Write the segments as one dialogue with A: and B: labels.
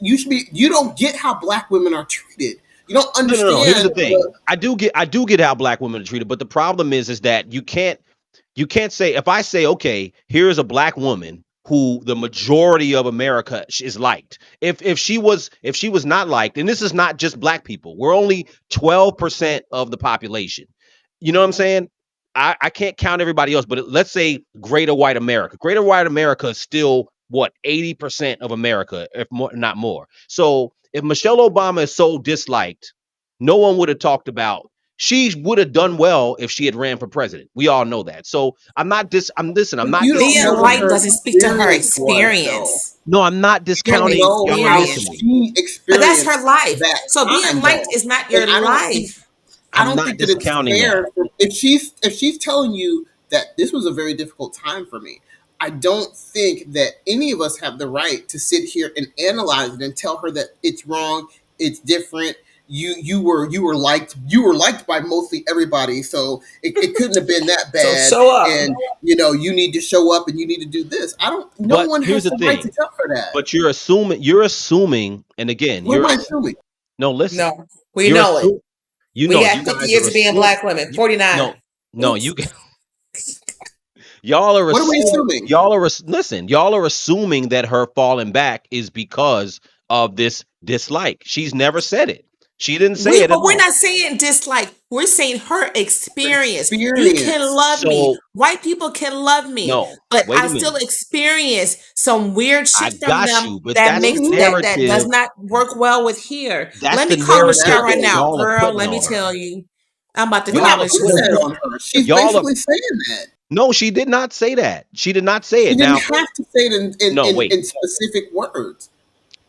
A: you should be. You don't get how black women are treated. You don't
B: No. Here's the
A: understand.
B: thing. I do get how black women are treated, but the problem is that you can't say, if I say, okay, here's a black woman who the majority of America is liked. If she was not liked, and this is not just black people, we're only 12% of the population. You know what I'm saying? I can't count everybody else, but let's say greater white America. Greater white America is still what, 80% of America, if more, not more. So if Michelle Obama is so disliked, no one would have talked about, she would have done well if she had ran for president. We all know that. So I'm
A: But
B: not
A: you don't
C: Being
A: know what
B: discounting.
C: white
A: her
C: doesn't speak to her
A: experience was, though.
C: experience.
B: No, I'm not
A: You don't
C: Her
B: discounting.
A: know
B: Y'all
A: how
B: listen to
C: experience.
B: me.
A: she
C: But that's her
A: experienced
C: life.
A: that
C: So being
A: time,
C: liked
A: though.
C: is not
A: And
C: your life.
A: I
B: I'm
A: don't
B: not
A: think that it's
B: discounting that.
A: fair if she's telling you that this was a very difficult time for me. I don't think that any of us have the right to sit here and analyze it and tell her that it's wrong, it's different. You were liked by mostly everybody, so it couldn't have been that
C: So
A: bad.
C: show up.
A: And you need to show up and you need to do this. I don't. No
B: But
A: one
B: here's
A: has
B: the
A: the right to
B: thing.
A: tell her that.
B: But you're assuming, and again,
A: What am I assuming?
B: no, listen.
C: No, we
B: You're
C: know it.
B: assuming,
C: We
B: you
C: got 50
B: guys are
C: years of being
B: assuming,
C: black women. 49.
B: no,
C: Oops.
B: y'all are
A: What are we
B: assuming,
A: assuming?
B: listen, y'all are assuming that her falling back is because of this dislike. She's never said it. She didn't say it at
C: But we're
B: all.
C: not saying dislike. We're saying her experience. You can
A: Experience.
C: love me.
B: So,
C: White people can love me,
B: no,
C: but
B: wait
C: I
B: a
C: still
B: minute.
C: experience some weird
B: I
C: shit from
B: got
C: them
B: you, but
C: that
B: that's the
C: makes
A: Mhm.
C: that does
B: narrative.
C: not work well with here.
B: That's
C: Let
B: the
C: me call
B: narrative
C: Michelle right
B: that
A: Exactly.
C: now,
B: y'all are
C: girl.
B: putting
C: Let me
B: on her.
C: tell you, I'm about to
A: We're
C: call
B: Y'all
A: not
B: are
A: putting
B: putting
C: Michelle.
A: that on her. She's
B: y'all are
A: basically saying that.
B: no, she did not say that. She did not say
A: She
B: it.
A: didn't
B: Now,
A: have to say it
B: no, wait.
A: in specific words,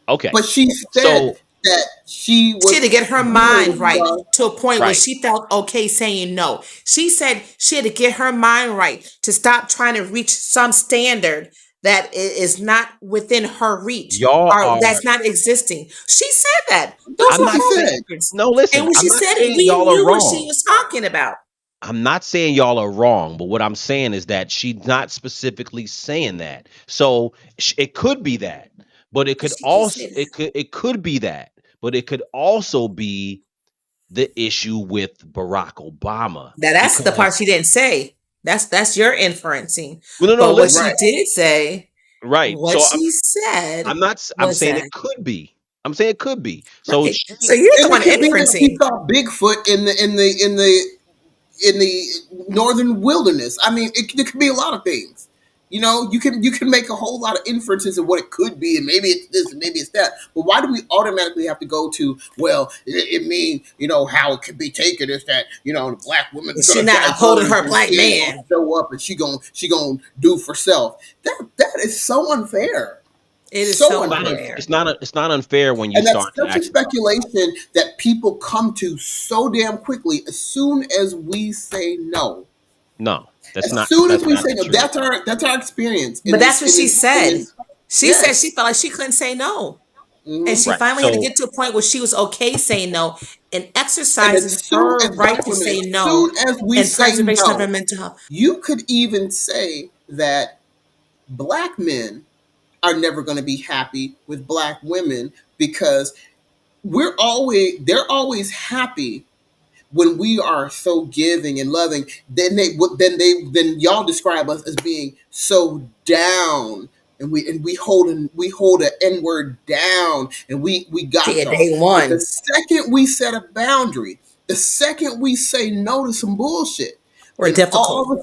B: Okay.
A: but she said
B: So,
A: that she
C: She had to
A: was
C: get her mind
A: doing
C: right
A: stuff.
C: to a point where
B: right.
C: she felt okay saying no. She said she had to get her mind right to stop trying to reach some standard that is not within her reach
B: Y'all
C: or
B: are
C: that's not existing. She said that. Those
A: That's
B: I'm
C: are
A: what
B: not
A: she
C: her
B: saying,
A: said.
C: words.
B: no,
C: And
B: listen,
C: when
B: I'm
C: she
B: not
C: said it,
B: saying
C: we
B: y'all are
C: knew what she
B: wrong.
C: was talking about.
B: I'm not saying y'all are wrong, but what I'm saying is that she's not specifically saying that. So it could be that, but it could
C: She did
B: also
C: say that.
B: it could be that, but it could also be the issue with Barack Obama
C: Now that's the
B: because
C: part she didn't say. That's your inferencing.
B: no, no, no,
C: But what she
A: Right.
B: listen,
C: did say,
B: right.
C: what
B: So
C: she said
B: I'm not I'm
C: was
B: saying it
C: that
B: could be. I'm saying it could be. So
C: right.
B: she
C: So you're the
A: And it
C: one
A: could be that she
C: inferencing.
A: saw Bigfoot in the northern wilderness. I mean, it could be a lot of things. You can make a whole lot of inferences of what it could be, and maybe it's this, and maybe it's that. But why do we automatically have to go to, well, it means how it could be taken is that the black woman's
C: She's
A: gonna
C: not upholding
A: diverge
C: her
A: and
C: black
A: she ain't gonna
C: man.
A: show up and she gonna do for self. That is so unfair,
C: It is
A: so
C: so
B: not
A: unfair.
C: unfair.
B: it's not unfair when you
A: And that's
B: start to
A: such a
B: actually talk about it.
A: speculation that people come to so damn quickly as soon as we say no.
B: No,
A: As soon as
B: that's
A: we
B: not
A: say
B: the
A: no,
B: truth.
A: that's our experience in
C: But that's
A: this
C: what
A: in
C: she
A: this in
C: said.
A: this.
C: She said she
A: Yes.
C: felt like she couldn't say no. And she
A: Hmm.
B: Right.
C: finally had to
B: So
C: get to a point where she was okay saying no and
A: And
C: exercising
A: as soon
C: her
A: as
C: right
A: black
C: to
A: women,
C: say
A: as
C: no
A: soon as we
C: and
A: say
C: preservation of her
A: no,
C: mental health.
A: you could even say that black men are never going to be happy with black women because they're always happy when we are so giving and loving. Then y'all describe us as being so down, and we hold an N word down, and we got
C: Yeah,
A: y'all.
C: day
A: But the
C: one.
A: second we set a boundary, the second we say no to some bullshit,
C: We're
A: then
C: difficult.
A: all of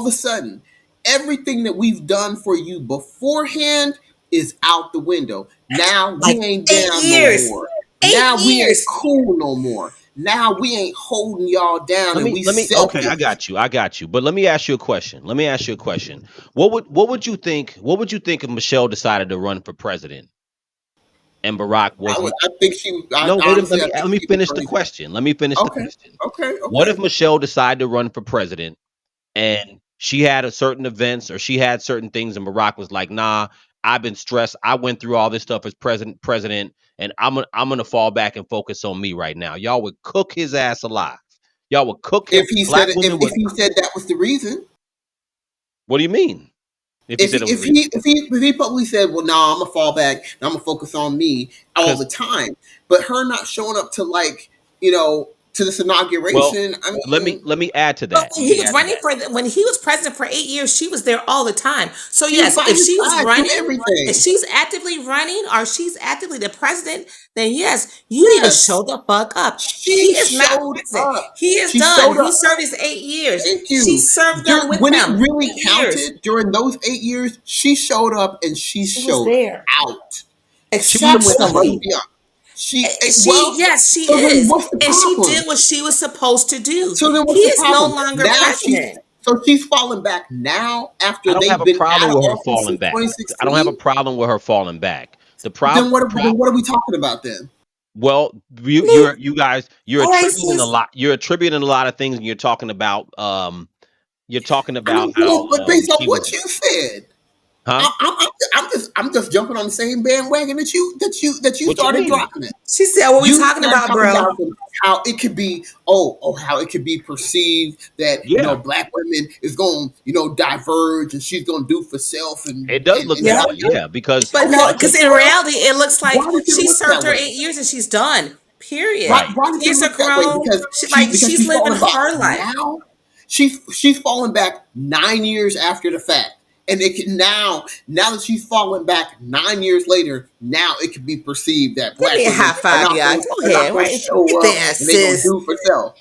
A: a sudden, everything that we've done for you beforehand is out the window. Now
C: Like
A: we ain't
C: eight
A: down no
C: years.
A: more.
C: 8
A: Now we ain't
C: years.
A: cool no more. Now we ain't holding y'all down, and we
B: let me okay,
A: selfish.
B: I got you. But let me ask you a question. Let me ask you a question. What would you think if Michelle decided to run for president and Barack wasn't?
A: I think she. I
B: No, wait a minute.
A: honestly,
B: Let
A: I
B: me
A: think
B: let me
A: she'd be
B: finish the
A: crazy.
B: question. Let me finish the
A: Okay,
B: question.
A: okay,
B: What
A: okay.
B: if Michelle decided to run for president and she had a certain events or she had certain things and Barack was like, "Nah, I've been stressed. I went through all this stuff as president and I'm gonna fall back and focus on me right now." Y'all would cook his ass alive. Y'all would cook him.
A: If he said
B: Black
A: it,
B: women
A: if
B: would.
A: he said that was the reason,
B: What do you mean? If he said it was
A: If he publicly said, "Well, no, I'm gonna fall back and I'm gonna focus on me all
B: because
A: the time," but her not showing up to like to this
B: well,
A: inauguration, I mean,
B: let me add to
C: But
B: that.
C: when
B: Let
C: he
B: me
C: was
B: add to
C: running
B: that.
C: for when he was president for 8 years, she was there all the time. So
A: she was
C: yes,
A: by
C: if
A: his
C: she was
A: side through
C: running, if
A: everything.
C: she's actively running or she's actively the president, then yes, you need to
A: Yes,
C: show the fuck up. He
A: she
C: is not
A: showed
C: president.
A: up.
C: He is
A: She
C: done.
A: showed
C: He
A: up.
C: served his 8 years.
A: Thank
C: She
A: you.
C: served them with
A: When it
C: him.
A: really
C: 8 years.
A: counted during those 8 years, she showed up and she
C: She was
A: showed
C: there
A: out.
B: She
A: She
B: was
A: went above and
C: exceptionally.
A: beyond.
C: She
A: Well,
C: yes, she
A: so then
C: is,
A: what's the
C: and she
A: problem?
C: did what she was supposed to do.
A: So then
C: He
A: what's the
C: is no
A: problem?
C: longer
A: Now
C: president.
A: she's falling back now
B: I
A: after
B: don't have
A: they've
B: a
A: been out
B: problem
A: of
B: with her
A: office
B: falling
A: since
B: back. I don't have a
A: 2016.
B: problem with her falling back.
A: Then
B: The problem.
A: what are we talking about then?
B: Well, you guys
C: All right, sis.
B: you're attributing a lot of things, and you're talking
A: I
B: about
A: mean,
B: how
A: well, but based off
B: she was,
A: what you said,
B: huh?
A: I'm just jumping on the same bandwagon that you
B: What you
A: started
B: mean?
A: dropping it.
C: She said, "What we
A: You
C: talking
A: started
C: about,
A: talking
C: bro?"
A: about how it could be how it could be perceived that
B: Yeah,
A: black women is going diverge and she's going to do for self
B: it does
A: and
B: look
C: Yeah,
B: that
A: yada
B: way.
A: yada.
B: Yeah, because
C: but
A: Okay,
C: no, because in
A: well,
C: reality, it looks
A: why
C: like
A: does it
C: she
A: look
C: served
A: that
C: her
A: way?
C: 8 years and she's done. Period.
B: right.
A: Why does it
C: Kids are
A: look that way?
C: grown.
A: Because
C: She's
A: she's
C: living
A: falling back
C: her life.
A: now. She's falling back 9 years after the fact. And it can now that she's fallen back 9 years later, now it can be perceived that
C: Give me
A: black
C: a high
A: women
C: five, y'all. Go
A: are not
C: ahead,
A: going to
C: right? Get
A: show up
C: there,
A: and they're going to
C: sis.
A: do for self.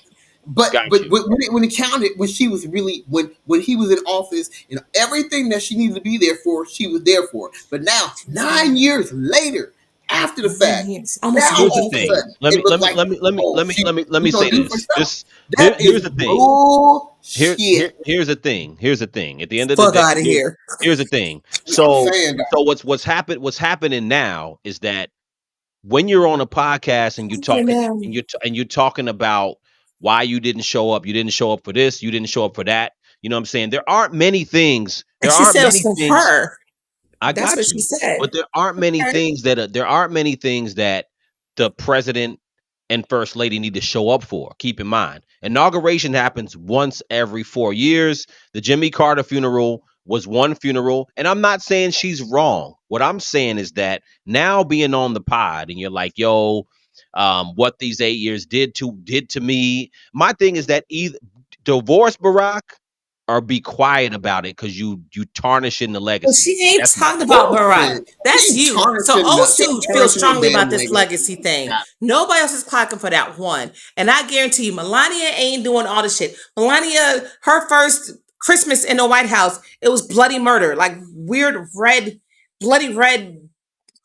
B: Got you.
A: When it counted, when she was really when he was in office, everything that she needed to be there for, she was there for. But now,
C: She was there
A: 9 years later, after the
C: 9
A: fact,
C: years, almost
A: now
B: Here's the
A: all of a
C: 10 years.
B: thing.
A: sudden it looked like, oh,
B: Let me
A: she's
B: say
A: gonna do for
B: this.
A: self. That is
B: Here's the thing.
A: bullshit.
B: Here's the thing. Here's the thing. At the end of the
C: Fuck
B: day,
C: out of here.
B: here's the thing.
A: I'm
B: So
A: saying that.
B: what's happening now is that when you're on a podcast and
C: Amen.
B: and you're talking about why you didn't show up for this, you didn't show up for that. You know what I'm saying? There aren't many things.
C: And
B: There
C: she
B: aren't
C: said it was
B: many
C: for
B: things.
C: her.
B: I
C: That's what
B: got
C: she
B: you.
C: said.
B: But there aren't many things that the president and first lady need to show up for. Keep in mind, inauguration happens once every 4 years. The Jimmy Carter funeral was one funeral, and I'm not saying she's wrong. What I'm saying is that now being on the pod and you're like, yo, what these 8 years did to me. My thing is that either divorce Barack or be quiet about it because you tarnishing the
C: Well,
B: legacy.
C: she ain't
B: That's my
C: talking
B: thing.
C: about Barack.
A: Bullshit.
C: That's you. So
A: She ain't
C: Osu feels
A: tarnishing no
C: strongly about
A: damn
C: this
A: legacy.
C: legacy thing. Nobody else is clocking for that one. And I guarantee you, Melania ain't doing all the shit. Melania, her first Christmas in the White House, it was bloody murder, like weird red, bloody red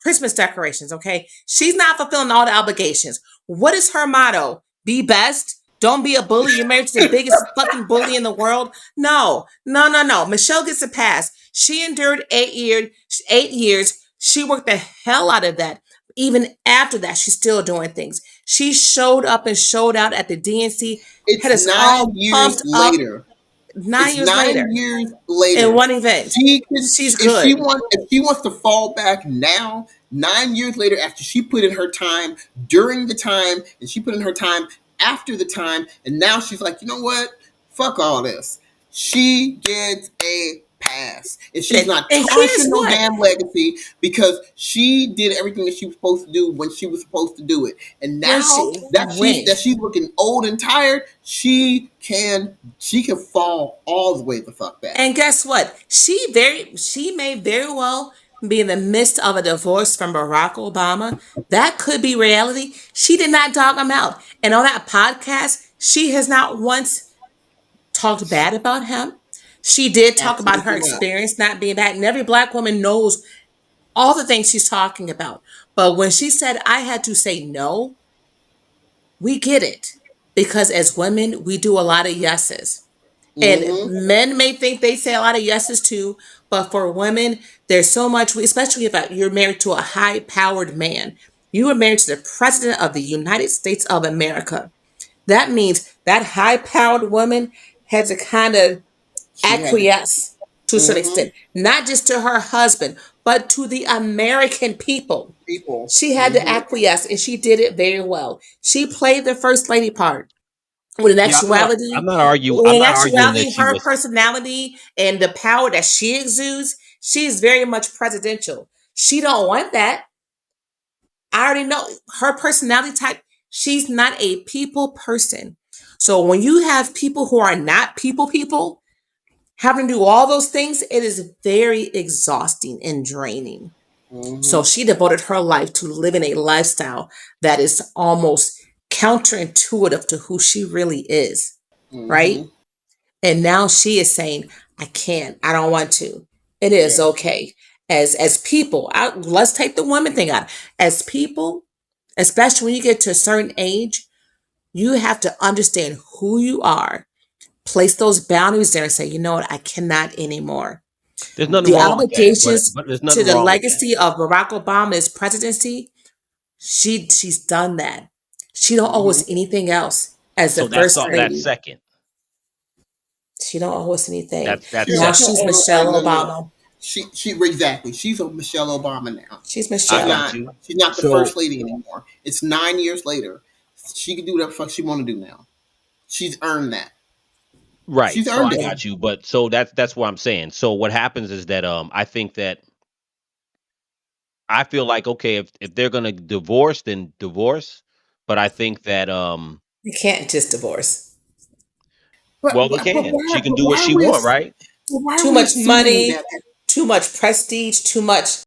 C: Christmas decorations, okay? She's not fulfilling all the obligations. What is her motto? Be best. Don't be a bully. You're married to the biggest fucking bully in the world. No, no, no, no. Michelle gets a pass. She endured 8 years. 8 years. She worked the hell out of that. Even after that, she's still doing things. She showed up and showed out at the DNC, had
A: It's
C: us
A: nine
C: all
A: years
C: pumped up.
A: later.
C: nine
A: It's
C: years later,
A: 9 years
C: in
A: later.
C: one event,
A: She can
C: she's good.
A: if she wants to fall back now, 9 years later after she put in her time during the time and she put in her time after the time, and now she's like, you know what? Fuck all this. She gets a pass. And she's not
C: And here's
A: tarnishing no
C: what.
A: damn legacy because she did everything that she was supposed to do when she was supposed to do it. And
C: When
A: now
C: she when
A: that she's looking old and tired, she can fall all the way the fuck back.
C: And guess what? She may very well be in the midst of a divorce from Barack Obama. That could be reality. She did not dog him out. And on that podcast, she has not once talked bad about him. She did talk about her
A: Absolutely not.
C: experience not being bad. And every black woman knows all the things she's talking about. But when she said I had to say no, we get it. Because as women, we do a lot of yeses. And
A: Mm-hmm.
C: men may think they say a lot of yeses too, but for women, there's so much, especially if you're married to a high powered man. You are married to the president of the United States of America. That means that high powered woman had to kind of
A: She had to.
C: acquiesce to some
A: Mm-hmm.
C: extent, not just to her husband, but to the American people.
A: People.
C: She had to
A: Mm-hmm.
C: acquiesce and she did it very well. She played the first lady part with an
B: Yeah,
C: actuality,
B: I'm
C: when
B: not
C: in
B: arguing that
C: actuality,
B: she
C: her
B: was
C: personality and the power that she exudes, She's very much presidential. She don't want that. I already know her personality type. She's not a people person. So when you have people who are not people having to do all those things, it is very exhausting and draining. So she devoted her life to living a lifestyle that is almost counterintuitive to who she really is, right? And now she is saying, I can't, I don't want to. It is
A: Yeah.
C: okay. As people, let's take the woman thing out. As people, especially when you get to a certain age, you have to understand who you are, place those boundaries there and say, you know what, I cannot anymore.
B: There's nothing
C: The
B: wrong with that, but
C: obligations
B: there's
C: to
B: nothing
C: the
B: wrong with that.
C: legacy of Barack Obama's presidency, she's done that. She don't owe us anything else as the
B: So that's
C: first
B: that's
C: lady.
B: second.
C: She don't owe us anything.
B: That's
A: She
C: Now
A: don't
B: second.
C: she's
A: owe
C: Michelle
A: nobody nothing else.
C: Obama.
A: She exactly. She's a Michelle Obama now.
C: She's
B: I
A: She's
C: Michelle.
B: got
A: not.
B: you.
A: She's not the
B: So
A: first lady anymore. It's 9 years later. She can do whatever the fuck she want to do now. She's earned that.
B: right.
A: She's
B: So
A: earned
B: I
A: it.
B: got you. But so that's what I'm saying. So what happens is that I think that I feel like okay, if they're gonna divorce, then divorce. But I think that
C: You can't just divorce.
B: well they can. She can
A: But
B: do what
A: why
B: she
A: are we
B: want, right?
A: but why are
C: Too
A: we
C: much
A: assuming
C: money,
A: that?
C: too much prestige, too much